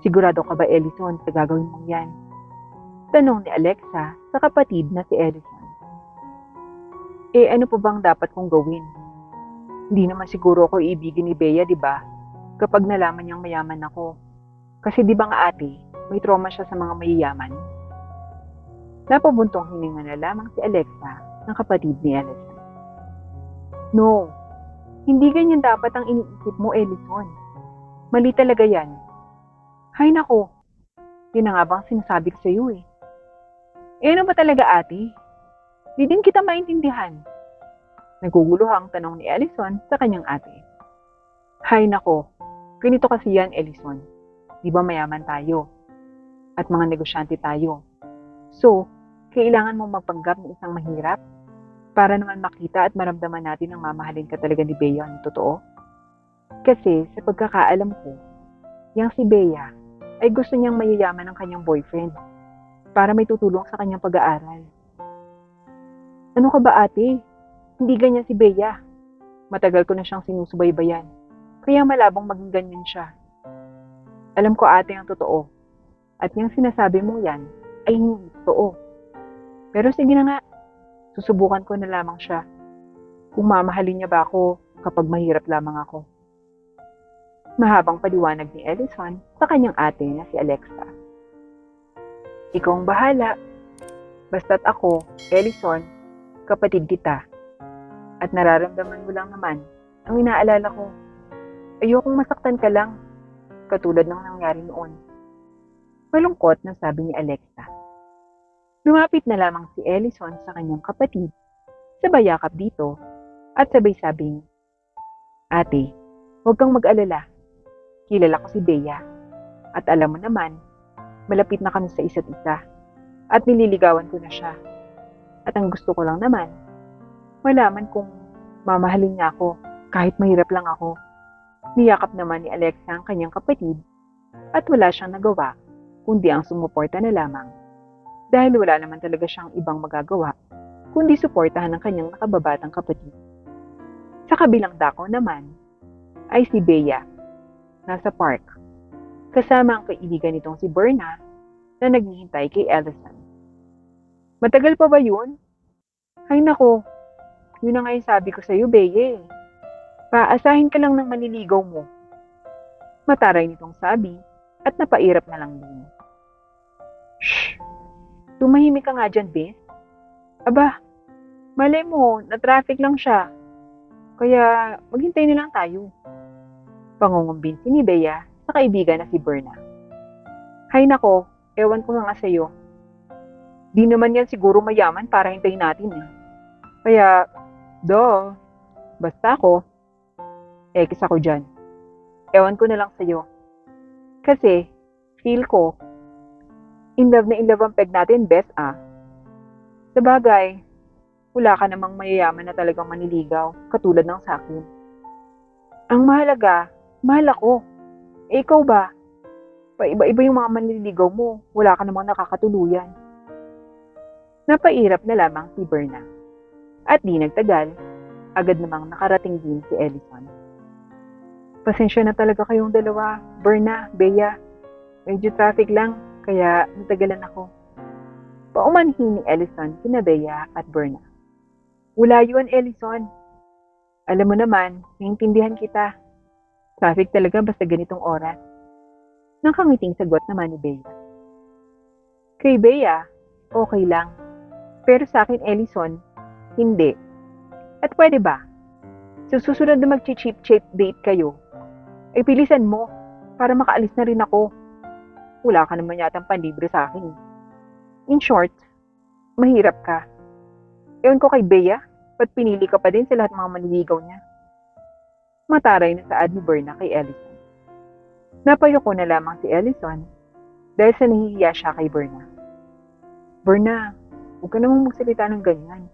Sigurado ka ba, Ellison, sa gagawin mong yan? Tanong ni Alexa sa kapatid na si Ellison. Ano pa bang dapat kong gawin? Hindi naman siguro ako iibigin ni Bea, di ba? Kapag nalaman niyang mayaman ako. Kasi di ba nga ate, may trauma siya sa mga mayayaman? Napabuntong hininga na lamang si Alexa ng kapatid ni Ellison. No, hindi ganyan dapat ang iniisip mo, Ellison. Mali talaga yan. Hay nako, yun na nga bang sinasabi ko sa iyo eh. Ano ba talaga ate? Di din kita maintindihan. Naguguluhang tanong ni Ellison sa kanyang ate. Hay nako, ganito kasi yan Ellison. Di ba mayaman tayo? At mga negosyante tayo. So, kailangan mong magpanggap ng isang mahirap para naman makita at maramdaman natin ang mamahalin ka talaga ni Bea ng totoo. Kasi sa pagkakaalam ko, yang si Bea ay gusto niyang mayayaman ng kanyang boyfriend para may tutulong sa kanyang pag-aaral. Ano ka ba ate? Hindi ganyan si Bea. Matagal ko na siyang sinusubaybayan. Kaya malabong maging ganyan siya. Alam ko ate ang totoo. At yung sinasabi mong yan ay hindi totoo. Pero sige na nga, susubukan ko na lamang siya. Kung mamahalin niya ba ako kapag mahirap lamang ako. Mahabang paliwanag ni Ellison sa kanyang ate na si Alexa. Ikaw ang bahala. Basta't ako, Ellison, kapatid kita. At nararamdaman mo lang naman ang inaalala ko. Ayokong masaktan ka lang, katulad ng nangyari noon. Malungkot na sabi ni Alexa. Lumapit na lamang si Ellison sa kanyang kapatid, sabay yakap dito at sabay sabing, Ate, huwag kang mag-alala. Kilala ko si Bea. At alam mo naman, malapit na kami sa isa't isa. At nililigawan ko na siya. At ang gusto ko lang naman, malaman kung mamahalin niya ako kahit mahirap lang ako. Niyakap naman ni Alexa ang kanyang kapatid at wala siyang nagawa kundi ang sumuporta na lamang. Dahil wala naman talaga siyang ibang magagawa kundi suportahan ang kanyang nakababatang kapatid. Sa kabilang dako naman ay si Bea. Nasa park, kasama ang kaibigan nitong si Berna na naghihintay kay Ellison. Matagal pa ba yun? Ay nako, yun na nga yung sabi ko sa'yo, Bea. Paasahin ka lang ng maniligaw mo. Mataray nitong sabi at napairap na lang din. Shh! Tumahimik ka nga dyan, Bes. Aba, malay mo, na-traffic lang siya. Kaya maghintay na lang tayo. Pangungumbinsi ni Bea sa kaibigan na si Berna. Hay nako, ewan ko nga sa'yo. Di naman yan siguro mayaman para hintayin natin eh. Kaya, basta ako, ekis ako dyan. Ewan ko na lang sa'yo. Kasi, feel ko, in love na in love ang peg natin, best ah. Sabagay, wala ka namang mayayaman na talagang maniligaw, katulad ng sakin. Ang mahalaga, mahal ako. Ikaw ba? Paiba-iba yung mga manliligaw mo. Wala ka namang nakakatuluyan. Napairap na lamang si Berna. At di nagtagal, agad namang nakarating din si Ellison. Pasensya na talaga kayong dalawa, Berna, Bea. Medyo traffic lang, kaya natagalan ako. Paumanhin ni Ellison kina Bea at Berna. Wala yun, Ellison. Alam mo naman, naiintindihan kita. Traffic talaga basta ganitong oras. Nakangiting sagot naman ni Bea. Kay Bea, okay lang. Pero sa akin, Ellison, hindi. At pwede ba? Sa susunod na mag-cheap date kayo, ay pilisan mo para makaalis na rin ako. Wala ka naman yatang panlibre sa akin. In short, mahirap ka. Ewan ko kay Bea, ba't pinili ka pa din sa lahat mga manliligaw niya? Mataray na saad ni Berna kay Ellison. Napayoko na lamang si Ellison dahil sa nahihiya siya kay Berna. Berna, huwag ka namang magsalita ng ganyan.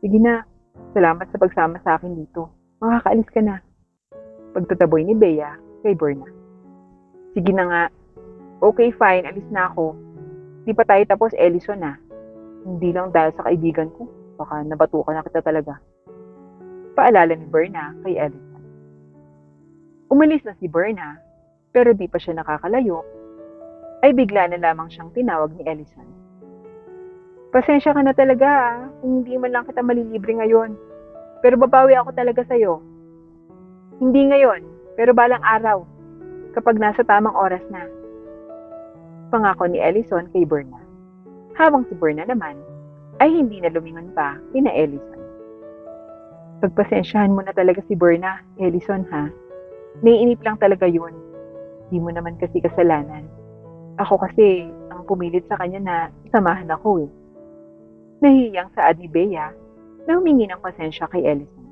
Sige na, salamat sa pagsama sa akin dito. Makakaalis ka na. Pagtataboy ni Bea kay Berna. Sige na nga. Okay, fine, alis na ako. Di pa tayo tapos, Ellison ah. Hindi lang dahil sa kaibigan ko, baka nabatukan na kita talaga. Paalala ni Berna kay Ellison. Umalis na si Berna, pero di pa siya nakakalayo, ay bigla na lamang siyang tinawag ni Ellison. Pasensya ka na talaga kung hindi man lang kita malilibre ngayon. Pero babawi ako talaga sa'yo. Hindi ngayon, pero balang araw, kapag nasa tamang oras na. Pangako ni Ellison kay Berna. Habang si Berna naman, ay hindi na lumingon pa kina Ellison. Pagpasensyahan mo na talaga si Berna, Ellison ha. Naiinip lang talaga yun. Di mo naman kasi kasalanan. Ako kasi ang pumilit sa kanya na samahan ako eh. Nahihiyang saad ni Bea na humingi ng pasensya kay Ellison.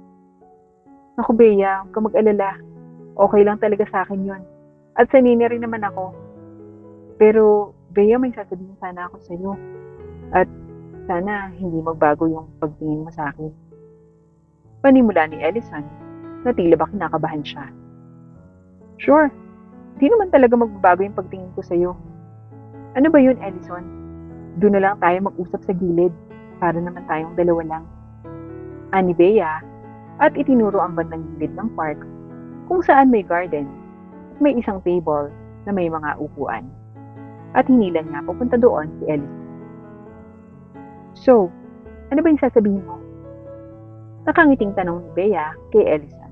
Naku Bea, huwag ka mag-alala. Okay lang talaga sa akin yun. At sanay na rin naman ako. Pero Bea, may sasabihin sana ako sa iyo. At sana hindi magbago yung pagtingin mo sa akin. Panimula ni Ellison na tila ba kinakabahan siya. Sure, di naman talaga magbabago yung pagtingin ko sa iyo. Ano ba yun, Ellison? Doon na lang tayo mag-usap sa gilid para naman tayong dalawa lang. Ani Bea at itinuro ang bandang gilid ng park kung saan may garden at may isang table na may mga upuan. At hinilan niya papunta doon si Ellison. So, ano ba yung sasabihin mo? Nakangiting tanong ni Bea kay Ellison.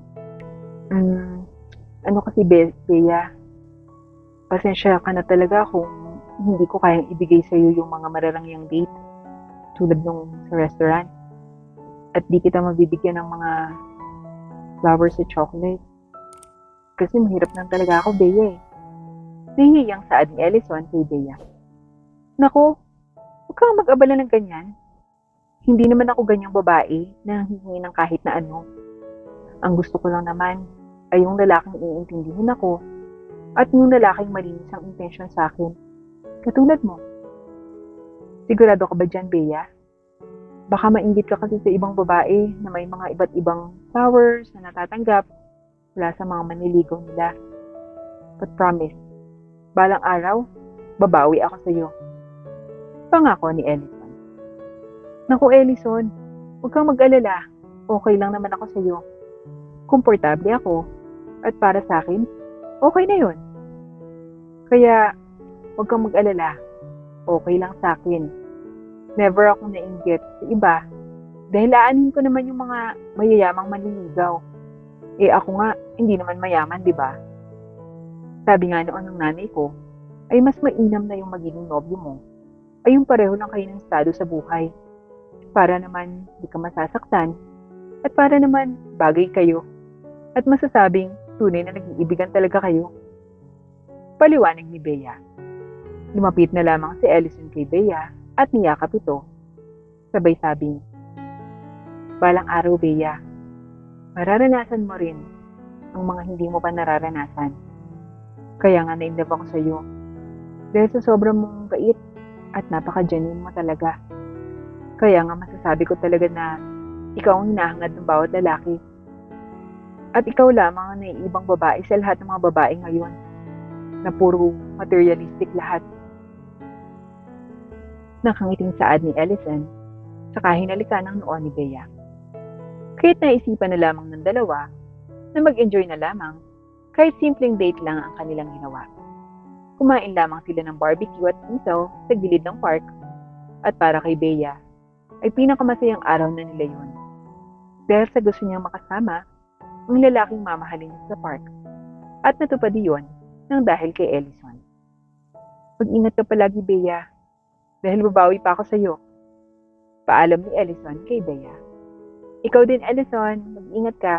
Ano kasi Bea? Pasensya ka na talaga kung hindi ko kayang ibigay sa iyo yung mga mararangyang date tulad nung sa restaurant. At di kita mabibigyan ng mga flowers at chocolate. Kasi mahirap lang talaga ako, Bea eh. Nahihiyang saad ni Ellison kay Bea. Naku, huwag kang mag-abala ng ganyan. Hindi naman ako ganyang babae na hihingi ng kahit na ano. Ang gusto ko lang naman ay yung lalaking iintindihin ako at yung lalaking malinis ang intensyon sa akin. Katulad mo. Sigurado ka ba dyan, Bea? Baka mainggit ka kasi sa ibang babae na may mga iba't ibang flowers na natatanggap mula sa mga manliligaw nila. But promise, balang araw, babawi ako sa iyo. Pangako ni Ellison. Naku Ellison, huwag kang mag-alala. Okay lang naman ako sa iyo. Komportable ako. At para sa akin, okay na yun. Kaya, huwag kang mag-alala. Okay lang sa akin. Never ako nainggit sa iba. Dahil aanin ko naman yung mga mayayamang manliligaw. Eh ako nga, hindi naman mayaman, di ba? Sabi nga noon ng nanay ko, ay mas mainam na yung magiging nobyo mo. Ay yung pareho lang kayo ng estado sa buhay. Para naman di ka masasaktan. At para naman bagay kayo. At masasabing tunay na nag-iibigan talaga kayo. Paliwanag ni Bea. Lumapit na lamang si Ellison kay Bea at niyakap ito. Sabay sabing, balang araw Bea, mararanasan mo rin ang mga hindi mo pa nararanasan. Kaya nga na-inlove ako sa iyo. Dahil sa sobrang mong bait at napaka-genuine mo talaga. Kaya nga masasabi ko talaga na ikaw ang hinahangad ng bawat lalaki. At ikaw lamang ang naiibang babae sa lahat ng mga babae ngayon na puro materialistic lahat. Nakangiting saad ni Ellison sa kahinalikan ng noo ni Bea. Kaya't naisipan na lamang ng dalawa na mag-enjoy na lamang kahit simpleng date lang ang kanilang ginawa. Kumain lamang sila ng barbecue at isaw sa gilid ng park at para kay Bea ay pinakamasayang araw na nila yun. Dahil sa gusto niyang makasama ang lalaking mamahalin niya sa park at natupad iyon ng dahil kay Ellison. Mag-ingat ka palagi Bea dahil babawi pa ako sa iyo. Paalam ni Ellison kay Bea. Ikaw din Ellison, mag-ingat ka.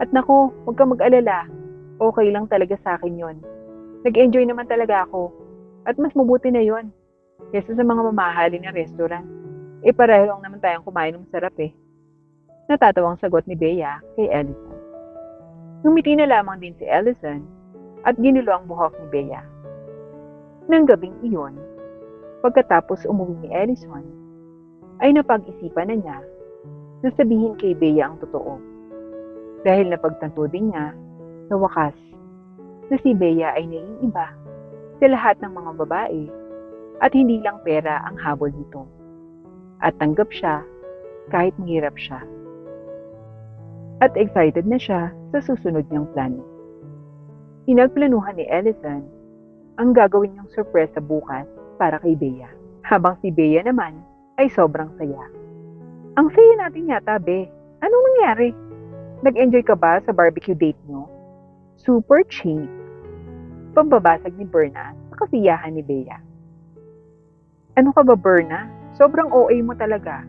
At naku, huwag kang mag-alala. Okay lang talaga sa akin yon. Nag-enjoy naman talaga ako. At mas mabuti na yon kaysa sa mga mamahalin na restaurant. Eh pareho lang naman tayong kumain ng masarap eh. Natatawang sagot ni Bea kay Ellison. Ngumiti na lamang din si Ellison at ginulo ang buhok ni Bea. Nang gabing iyon, pagkatapos umuwi ni Ellison, ay napag-isipan na niya na sabihin kay Bea ang totoo. Dahil napagtanto din niya sa wakas na si Bea ay naiiba sa lahat ng mga babae at hindi lang pera ang habol nito. at tanggap siya kahit mahirap siya. At excited na siya sa susunod niyang plano. Pinagplanuhan ni Ellison ang gagawin niyang sorpresa bukas para kay Bea. Habang si Bea naman ay sobrang saya. Ang saya natin yata, Be. Anong nangyari? Nag-enjoy ka ba sa barbecue date niyo? Super cheap. Pambabasag ni Berna sa kasiyahan ni Bea. Ano ka ba, Berna? Sobrang OA mo talaga.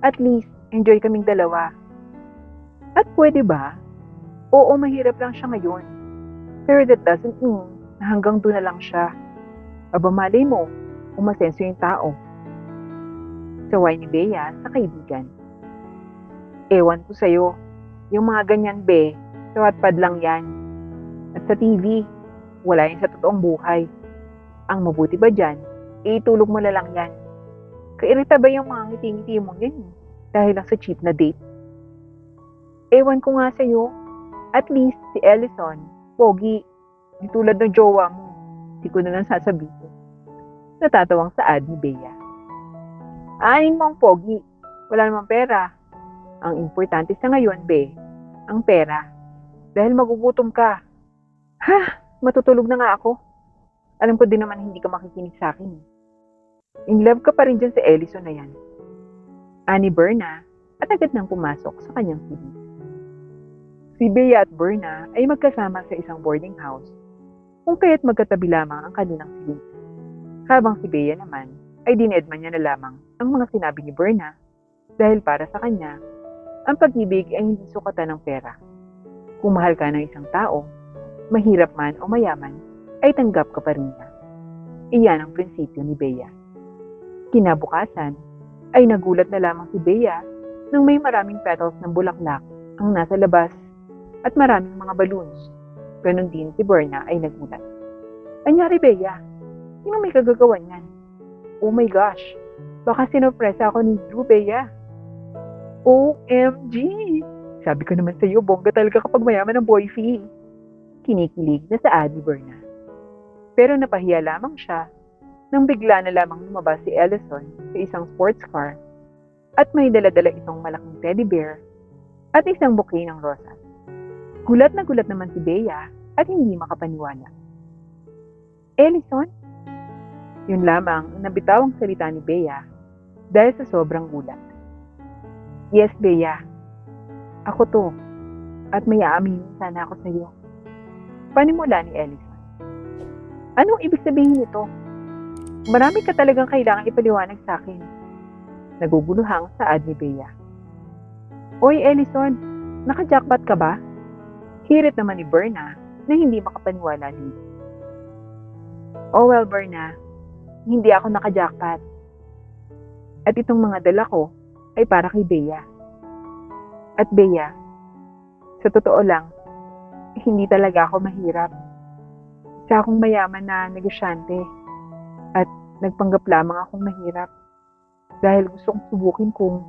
At least, enjoy kaming dalawa. At pwede ba? Oo, mahirap lang siya ngayon. Pero that doesn't mean na hanggang doon na lang siya. Aba, malay mo, umasenso yung tao. Saway ni Bea sa kaibigan. Ewan ko sa'yo, yung mga ganyan, Be, sa Wattpad lang yan. At sa TV, wala yan sa totoong buhay. Ang mabuti ba dyan, itulog mo na lang yan. Kairita ba yung mga ngiti-ngiti mo yan? Dahil lang sa cheap na date? Ewan ko nga sa'yo, at least si Ellison, pogi, di tulad ng jowa mo. Di ko na lang sasabihin. Natatawang saad ni Bea. Aanin mo ang pogi, wala namang pera. Ang importante sa ngayon, Be, ang pera. Dahil magugutom ka. Ha? Matutulog na nga ako. Alam ko din naman hindi ka makikinig sa akin. In love ka pa rin dyan sa Ellison na yan. Ani Berna at agad nang pumasok sa kanyang silid. Si Bea at Berna ay magkasama sa isang boarding house kung kaya't magkatabi lamang ang kanilang silid. Habang si Bea naman ay dinedma niya na lamang ang mga sinabi ni Berna dahil para sa kanya, ang pag-ibig ay hindi sukatan ng pera. Kung mahal ka ng isang tao, mahirap man o mayaman, ay tanggap ka pa rin niya. Iyan ang prinsipyo ni Bea. Kinabukasan, ay nagulat na lamang si Bea nang may maraming petals ng bulaklak ang nasa labas at maraming mga balloons. Ganon din si Berna ay nagulat. Anyari, Bea? Sino may kagagawan yan? Oh my gosh! Baka sinurpresa ako ni Drew, Bea. OMG! Sabi ko naman sa'yo, bongga talaga kapag mayaman ang boyfie. Kinikilig na sa ni Berna. Pero napahiya lamang siya nang bigla na lamang lumabas si Ellison sa isang sports car at may dala-dala itong malaking teddy bear at isang bouquet ng rosas. Gulat na gulat naman si Bea at hindi makapaniwala. Ellison? Yun lamang ang nabitawang salita ni Bea dahil sa sobrang gulat. Yes, Bea. Ako to. At may aaminin sana ako sa iyo. Panimula ni Ellison. Anong ibig sabihin nito? Marami ka talagang kailangang ipaliwanag sa akin. Naguguluhang saad ni Bea. Oy, Ellison, naka-jackpot ka ba? Hirit naman ni Berna na hindi makapaniwala din. Oh well, Berna, hindi ako naka-jackpot. At itong mga dala ko ay para kay Bea. At Bea, sa totoo lang, hindi talaga ako mahirap. Isa akong mayaman na negosyante at nagpanggap lamang akong mahirap dahil gusto kong subukin kung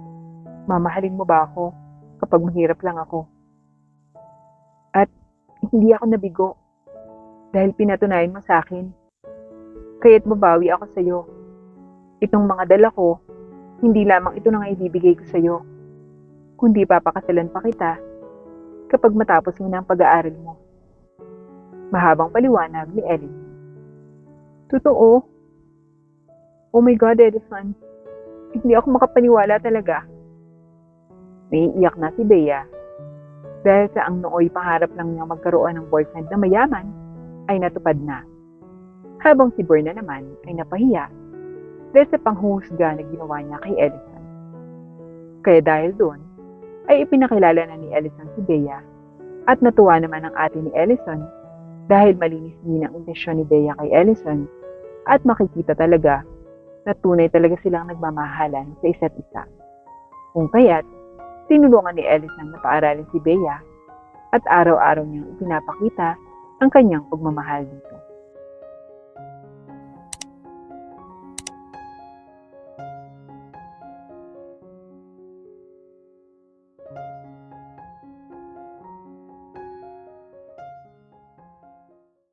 mamahalin mo ba ako kapag mahirap lang ako. At hindi ako nabigo dahil pinatunayan mo sa akin. Kaya't mabawi ako sa iyo. Itong mga dala ko, hindi lamang ito na ibibigay ko sa iyo, kundi papakasalan pa kita kapag matapos mo na ang pag-aaral mo. Mahabang paliwanag ni Ellison. Totoo? Oh my God, Ellison. Hindi ako makapaniwala talaga. Naiiyak na si Bea dahil sa ang nooy pangarap lang niya magkaroon ng boyfriend na mayaman ay natupad na. Habang si Berna naman ay napahiya dahil sa panghuhusga na ginawa niya kay Ellison. Kaya dahil doon, ay ipinakilala na ni Ellison si Bea at natuwa naman ang ate ni Ellison dahil malinis din ang intensyon ni Bea kay Ellison at makikita talaga na tunay talaga silang nagmamahalan sa isa't isa. Kung kaya't, tinulungan ni Ellison na paaralin si Bea at araw-araw niyang ipinapakita ang kanyang pagmamahal dito.